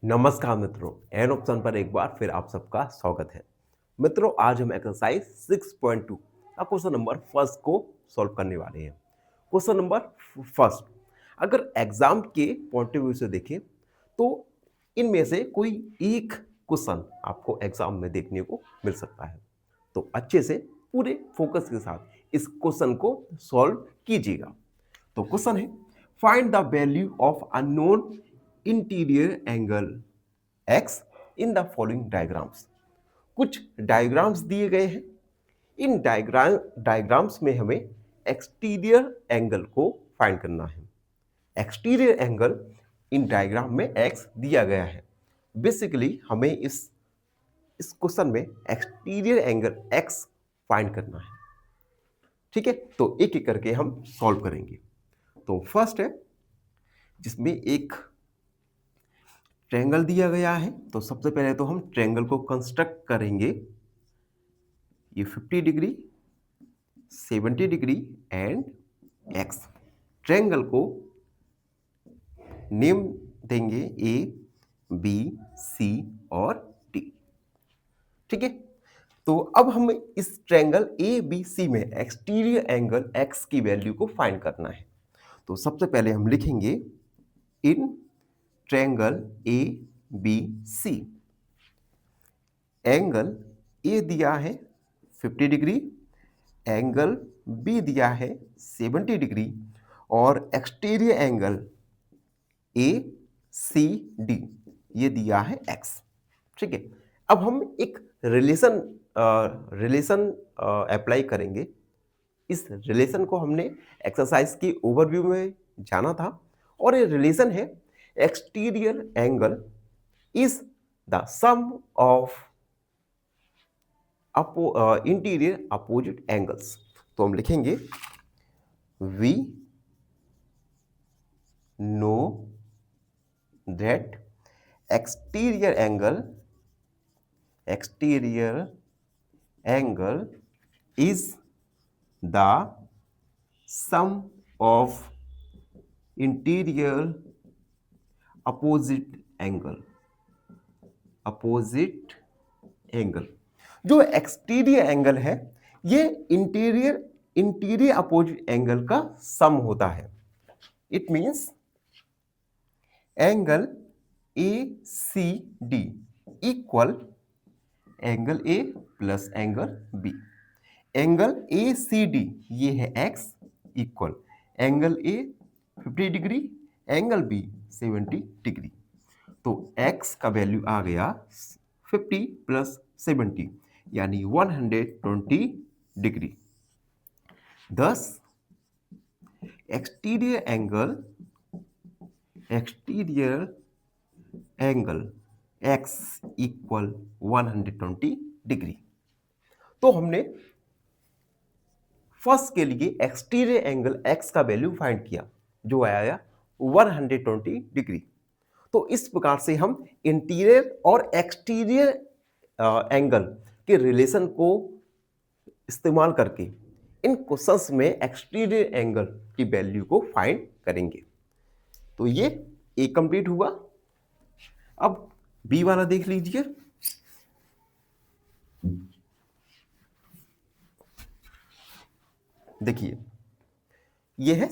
नमस्कार मित्रों, an option पर एक बार फिर आप सबका स्वागत है। मित्रों, आज हम एक्सरसाइज 6.2 का क्वेश्चन नंबर फर्स्ट को सॉल्व करने वाले हैं। क्वेश्चन नंबर फर्स्ट, अगर एग्जाम के पॉइंट ऑफ व्यू से देखें तो इनमें से कोई एक क्वेश्चन आपको एग्जाम में देखने को मिल सकता है। तो अच्छे से पूरे फोकस के साथ इस क्वेश्चन को सॉल्व कीजिएगा। तो क्वेश्चन है, find the value of unknown interior angle x in the following diagrams. कुछ डायग्राम्स दिए गए हैं। इन डायग्राम्स में हमें एक्सटीरियर एंगल को फाइंड करना है। एक्सटीरियर एंगल इन डायग्राम में एक्स दिया गया है। बेसिकली हमें इस क्वेश्चन में एक्सटीरियर एंगल एक्स फाइंड करना है। ठीक है, तो एक एक करके हम सॉल्व करेंगे। तो फर्स्ट है जिसमें एक ट्रायंगल दिया गया है। तो सबसे पहले तो हम ट्रायंगल को कंस्ट्रक्ट करेंगे। ये 50 degree, 70 degree and x. Triangle को नेम देंगे ए, बी, सी और डी। ठीक है, तो अब हमें इस ट्रायंगल ए बी सी में एक्सटीरियर एंगल एक्स की वैल्यू को फाइंड करना है। तो सबसे पहले हम लिखेंगे in triangle A B C, angle A दिया है 50 डिग्री, एंगल बी दिया है 70 डिग्री और exterior angle A C D ये दिया है एक्स। ठीक है, अब हम एक रिलेशन अप्लाई करेंगे। इस रिलेशन को हमने एक्सरसाइज की ओवरव्यू में जाना था और ये रिलेशन है exterior angle is the sum of interior opposite angles. तो हम लिखेंगे we know that exterior angle is the sum of interior opposite angle। जो एक्सटीरियर एंगल है ये इंटीरियर अपोजिट एंगल का सम होता है। It means angle A C D equal angle A plus angle B. Angle A C D ये है x equal angle A 50 degree, angle B 70 degree. तो x का value आ गया 50 प्लस 70 यानी 120 degree. thus exterior angle x equal 120 degree. तो हमने first के लिए एक्सटीरियर एंगल x का वैल्यू फाइंड किया जो आया 120 डिग्री। तो इस प्रकार से हम इंटीरियर और एक्सटीरियर एंगल के रिलेशन को इस्तेमाल करके इन क्वेश्चंस में एक्सटीरियर एंगल की वैल्यू को फाइंड करेंगे। तो ये ए कंप्लीट हुआ। अब बी वाला देख लीजिए। देखिए ये है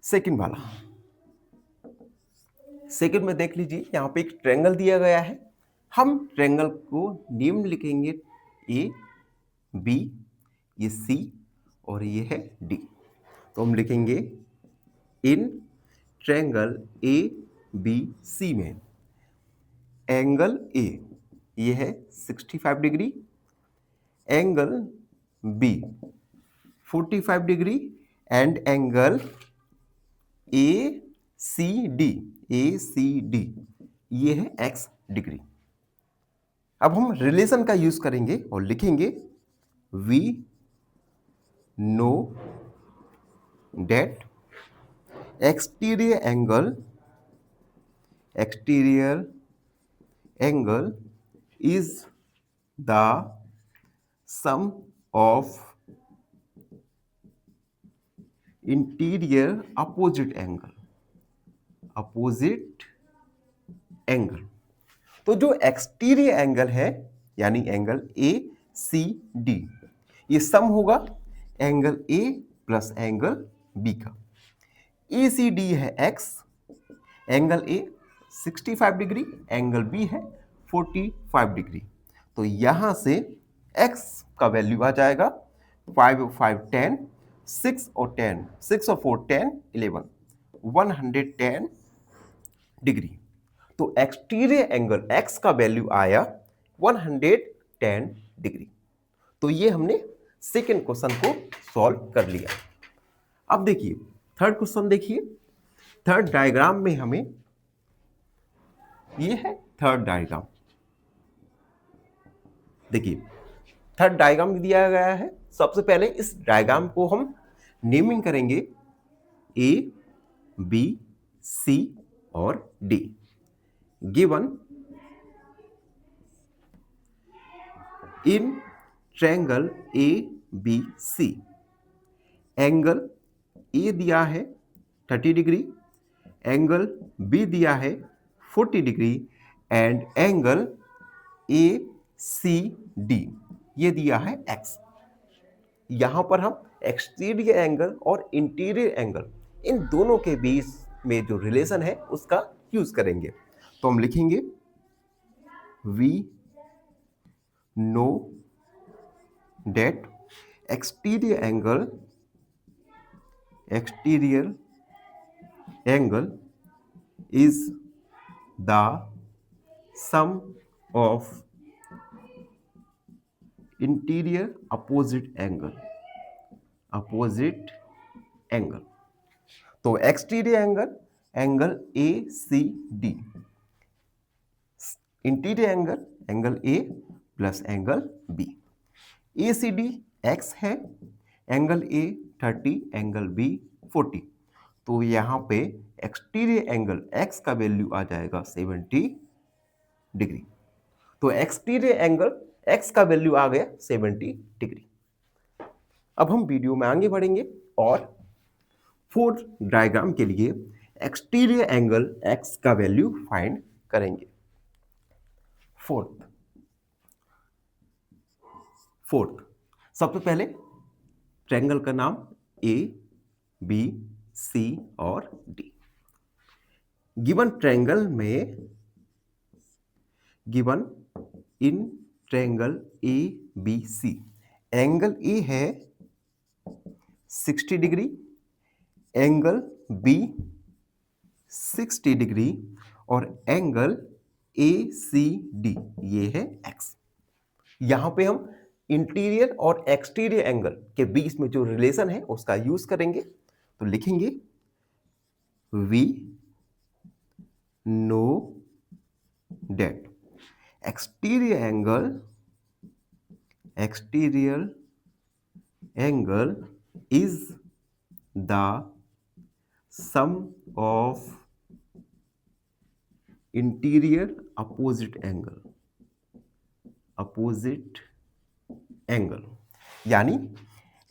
सेकंड वाला। सेकंड में देख लीजिए यहां पे एक ट्रायंगल दिया गया है। हम ट्रायंगल को नेम लिखेंगे ए बी, ये सी और ये है डी। तो हम लिखेंगे in triangle A B C में एंगल ए ये है 65 degree, angle B 45 degree and angle A C D ये है x डिग्री। अब हम रिलेशन का यूज करेंगे और लिखेंगे we know that exterior angle is the sum of interior opposite angle. तो जो एक्सटीरियर एंगल है यानी एंगल ए सी डी, ये सम होगा angle A plus angle B का। ए सी डी है x, angle A 65 degree, angle B है 45 degree. तो यहां से x का वैल्यू आ जाएगा 5 और 5 10, 6 और 10, 6 और 4 10 11, 110 डिग्री। तो एक्सटीरियर एंगल x का वैल्यू आया 110 डिग्री। तो ये हमने सेकेंड क्वेश्चन को सॉल्व कर लिया। अब देखिए थर्ड क्वेश्चन देखिए। थर्ड डायग्राम में हमें, ये है थर्ड डायग्राम। देखिए थर्ड डायग्राम दिया गया है। सबसे पहले इस डायग्राम को हम नेमिंग करेंगे ए बी सी और D. Given in triangle A B C, angle A दिया है 30 डिग्री, एंगल बी दिया है 40 degree and angle A C D ये दिया है x। यहां पर हम एक्सटीरियर एंगल और इंटीरियर एंगल इन दोनों के बीच में जो रिलेशन है उसका यूज करेंगे। तो हम लिखेंगे we know that exterior angle is the sum of interior opposite angle। तो exterior angle A C D, interior angle A plus angle B. A C D x है, एंगल ए 30, एंगल बी 40। तो यहां पे exterior angle x का value आ जाएगा 70 degree. तो exterior angle x का वैल्यू आ गया 70 डिग्री। अब हम वीडियो में आगे बढ़ेंगे और फोर्थ डायग्राम के लिए एक्सटीरियर एंगल x का वैल्यू फाइंड करेंगे। फोर्थ सबसे पहले ट्रायंगल का नाम ए बी सी और डी। गिवन ट्रायंगल में, given in triangle A B C, angle A है 60 डिग्री, एंगल बी 60 डिग्री और एंगल ए सी डी ये है x। यहां पे हम इंटीरियर और एक्सटीरियर एंगल के बीच में जो रिलेशन है उसका यूज करेंगे। तो लिखेंगे we know that exterior angle is the sum of interior opposite angle. यानी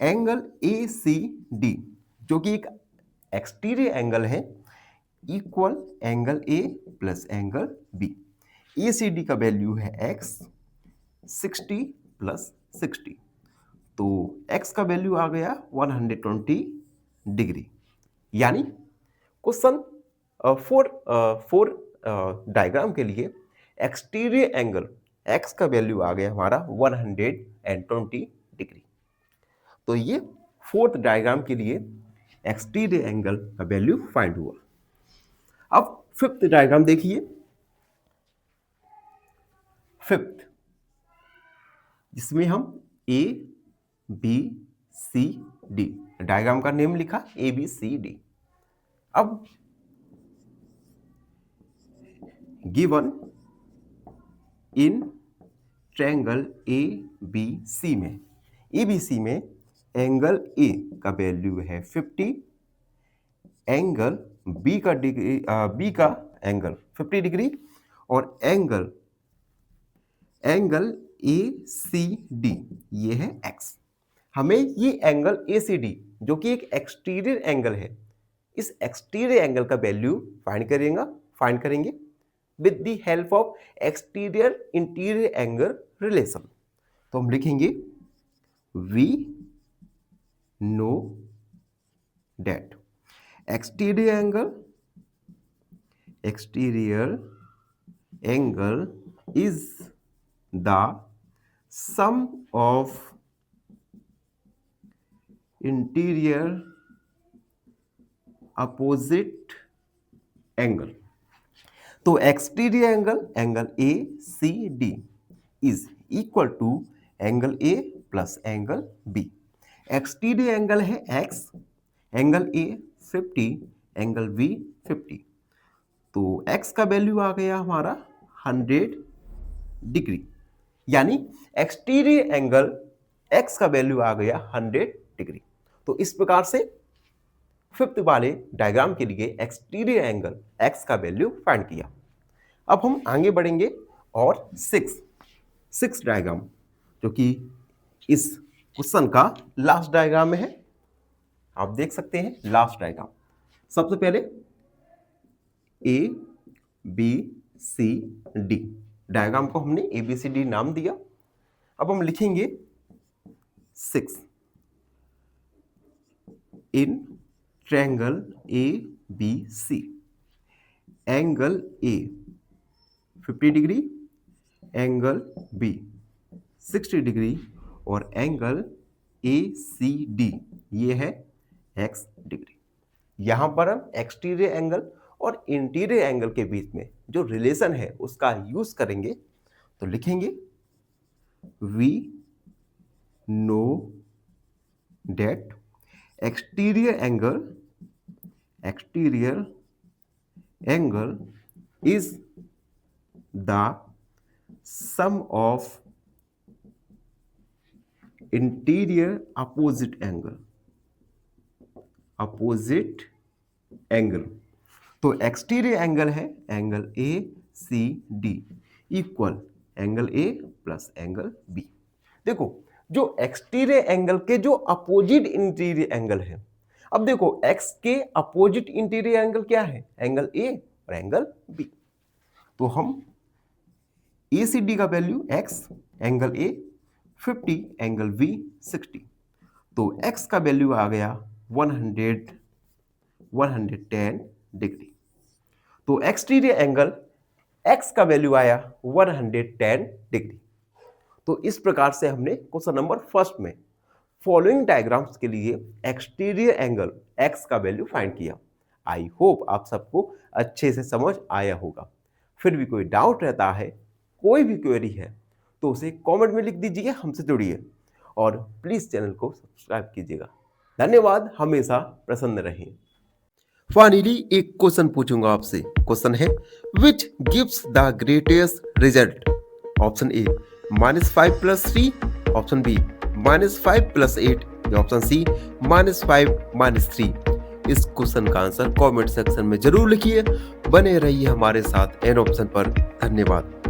एंगल ए सी डी जो कि एक एक्सटीरियर एंगल है equal angle A plus angle B. A C D का वैल्यू है x, 60 प्लस 60। तो x का value आ गया 120 डिग्री। यानी क्वेश्चन फोर डायग्राम के लिए एक्सटीरियर एंगल x का वैल्यू आ गया हमारा 120 डिग्री। तो ये फोर्थ डायग्राम के लिए एक्सटीरियर एंगल का वैल्यू फाइंड हुआ। अब फिफ्थ डायग्राम देखिए। फिफ्थ जिसमें हम A B C D, diagram का नेम लिखा ए बी सी डी। अब given in triangle A B C में, ए बी सी में एंगल ए का वैल्यू है 50, एंगल बी का एंगल 50 डिग्री और एंगल ए सी डी ये है x। हमें ये एंगल ए सी डी जो कि एक एक्सटीरियर एंगल है, इस एक्सटीरियर एंगल का वैल्यू फाइंड करेंगे। With the help of exterior interior angle relation. तो हम लिखेंगे we know that exterior angle is the sum of interior opposite angle। तो exterior angle A C D is equal to angle A plus angle B. Exterior angle है x, angle A 50, angle B 50। तो x का value आ गया हमारा 100 degree, यानी exterior angle x का value आ गया 100 डिग्री। तो इस प्रकार से फिफ्थ वाले डायग्राम के लिए एक्सटीरियर एंगल एक्स का वैल्यू फाइंड किया। अब हम आगे बढ़ेंगे और सिक्स डायग्राम, जो कि इस क्वेश्चन का लास्ट डायग्राम में है। आप देख सकते हैं लास्ट डायग्राम। सबसे पहले A B C D diagram को हमने ए बी सी डी नाम दिया। अब हम लिखेंगे 6 in triangle A B C, angle A 50 degree, angle B 60 degree और एंगल ए सी डी ये है x डिग्री। यहां पर हम एक्सटीरियर एंगल और इंटीरियर एंगल के बीच में जो रिलेशन है उसका यूज करेंगे। तो लिखेंगे we know that exterior angle is the sum of interior opposite angle. तो एक्सटीरियर एंगल है angle A C D equal angle A plus angle B. देखो जो एक्सटीरियर एंगल के जो अपोजिट इंटीरियर एंगल है, अब देखो एक्स के अपोजिट इंटीरियर एंगल क्या है, एंगल ए और एंगल बी। तो हम ए सी डी का value x, angle A 50, angle B 60। तो एक्स का वैल्यू आ गया 110 डिग्री। तो एक्सटीरियर एंगल एक्स का वैल्यू आया 110 डिग्री। तो इस प्रकार से हमने क्वेश्चन नंबर फर्स्ट में फॉलोइंग डायग्राम्स के लिए एक्सटीरियर एंगल एक्स का वैल्यू फाइंड किया। आई होप आप सबको अच्छे से समझ आया होगा। फिर भी कोई डाउट रहता है, कोई भी क्वेरी है, तो उसे कमेंट में लिख दीजिए, हमसे जुड़िए और प्लीज चैनल को सब्सक्राइब कीजिएगा। धन्यवाद, हमेशा प्रसन्न रहें। फाइनली एक क्वेश्चन पूछूंगा आपसे। क्वेश्चन है which gives the greatest result. Option A -5 + 3, option B -5 + 8 या ऑप्शन सी -5 - 3। इस क्वेश्चन का आंसर कमेंट सेक्शन में जरूर लिखिए। बने रहिए हमारे साथ एन ऑप्शन पर। धन्यवाद।